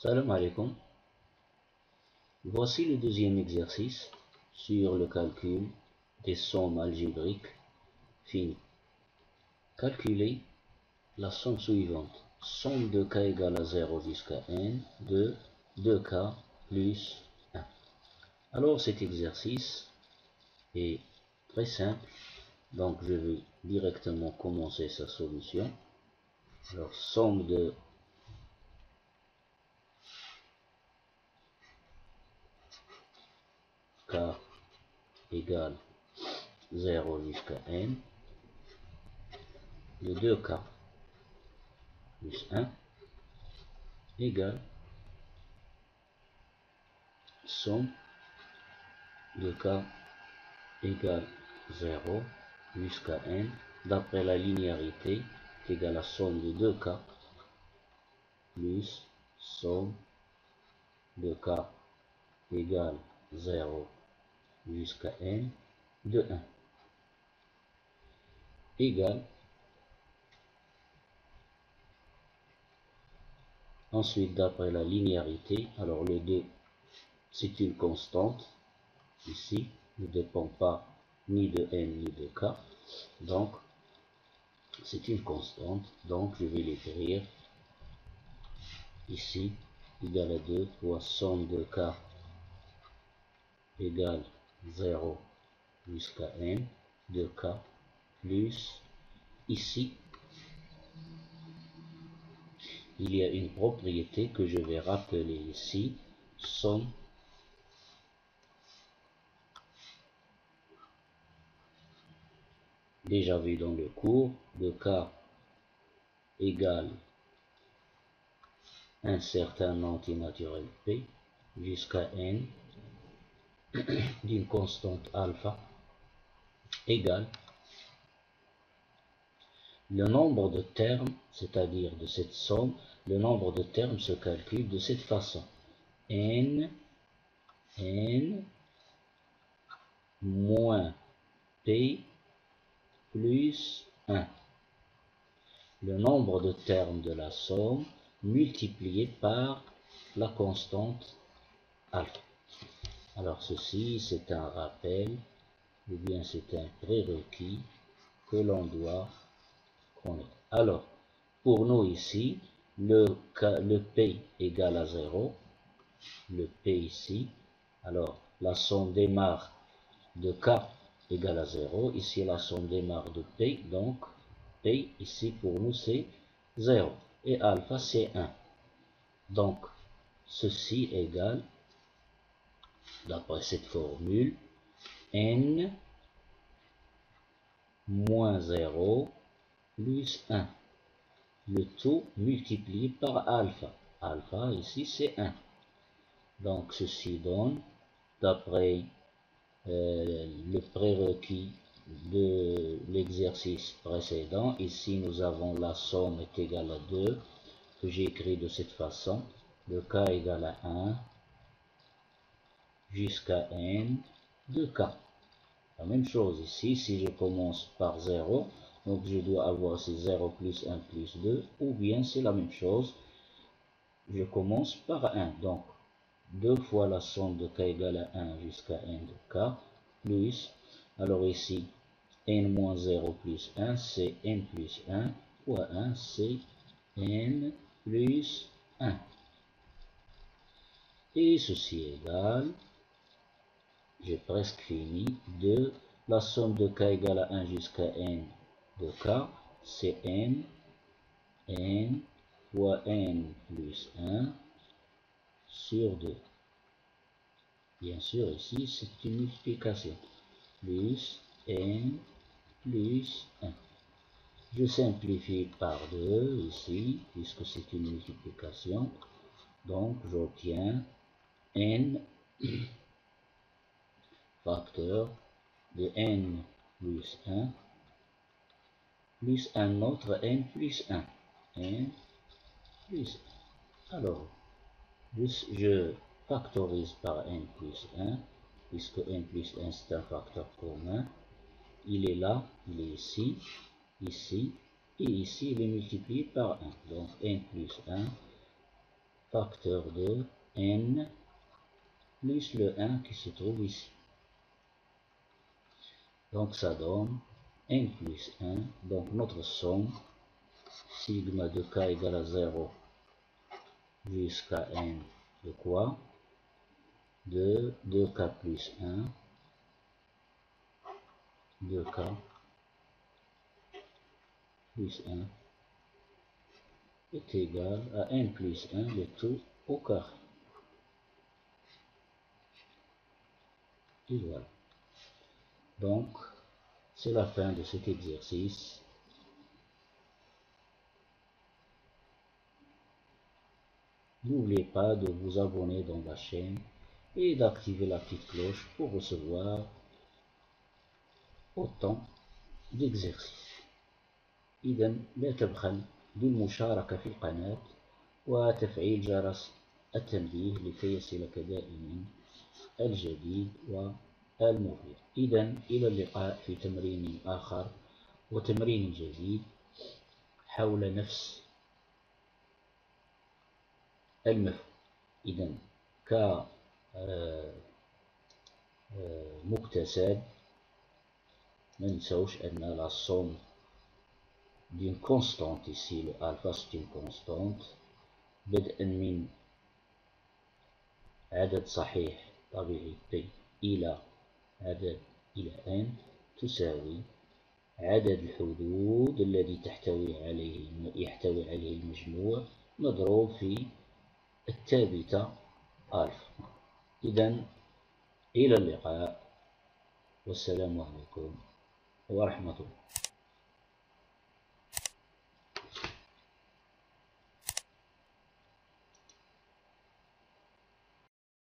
Salam alaikum. Voici le deuxième exercice sur le calcul des sommes algébriques finies. Calculez la somme suivante. Somme de k égale à 0 jusqu'à n de 2k plus 1. Alors cet exercice est très simple, donc je vais directement commencer sa solution. Alors somme de k égale 0 jusqu'à n de 2k plus 1 égale somme de k égale 0 jusqu'à n d'après la linéarité est égale à somme de 2k plus somme de k égale 0 jusqu'à n de 1 égale. Ensuite, d'après la linéarité, alors le 2 c'est une constante, ici ne dépend pas ni de n ni de k, donc c'est une constante, donc je vais l'écrire ici égale à 2 fois somme de k égale 0 jusqu'à n de k plus, ici il y a une propriété que je vais rappeler ici, somme déjà vu dans le cours, de k égale un certain antinaturel p jusqu'à n d'une constante alpha égale le nombre de termes, c'est-à-dire de cette somme, le nombre de termes se calcule de cette façon. n moins p plus 1. Le nombre de termes de la somme multiplié par la constante alpha. Alors ceci, c'est un rappel, ou bien c'est un prérequis que l'on doit connaître. Alors, pour nous ici, le P égale à 0, le P ici, alors la somme démarre de K égale à 0, ici la somme démarre de P, donc P ici pour nous c'est 0, et alpha c'est 1. Donc, ceci égale, d'après cette formule, n moins 0 plus 1. Le tout multiplié par alpha. Alpha ici c'est 1. Donc ceci donne, d'après le prérequis de l'exercice précédent, ici nous avons la somme est égale à 2, que j'ai écrit de cette façon, de k égale à 1 jusqu'à n de k. La même chose ici, si je commence par 0, donc je dois avoir ces 0 plus 1 plus 2, ou bien c'est la même chose, je commence par 1. Donc 2 fois la somme de k égale à 1 jusqu'à n de k, plus, alors ici, n moins 0 plus 1, c'est n plus 1, fois 1, c'est n plus 1. Et ceci est égal, j'ai presque fini, de la somme de k égale à 1 jusqu'à n de k, c'est n fois n plus 1 sur 2. Bien sûr, ici, c'est une multiplication. Plus n plus 1. Je simplifie par 2 ici, puisque c'est une multiplication. Donc, j'obtiens n facteur de n plus 1 plus un autre n plus 1. n plus 1. Alors, je factorise par n plus 1, puisque n plus 1 c'est un facteur commun. Il est là, il est ici, ici, et ici il est multiplié par 1. Donc n plus 1 facteur de n plus le 1 qui se trouve ici. Donc ça donne n plus 1. Donc notre somme, sigma de k égale à 0 jusqu'à n de quoi? De 2k plus 1, 2k plus 1 est égal à n plus 1, le tout au carré. Et voilà. Donc, c'est la fin de cet exercice. N'oubliez pas de vous abonner dans la chaîne et d'activer la petite cloche pour recevoir autant d'exercices. إذا لا تبخل بالمشاركة في القناة وتفعيل جرس التنبيه لكي يصلك دائما الجديد والمفيد. إذا إلى اللقاء في تمرين آخر وتمرين جديد حول نفس المفهوم. إذا كمكتسب ما ننسوش أن la somme d'une constante ici, le alpha c'est une constante بدءا من عدد صحيح طبيعي P إلى n تساوي عدد الحدود الذي يحتوي عليه المجموع مضروب في الثابتة ألفا. إذا إلى اللقاء والسلام عليكم ورحمة الله.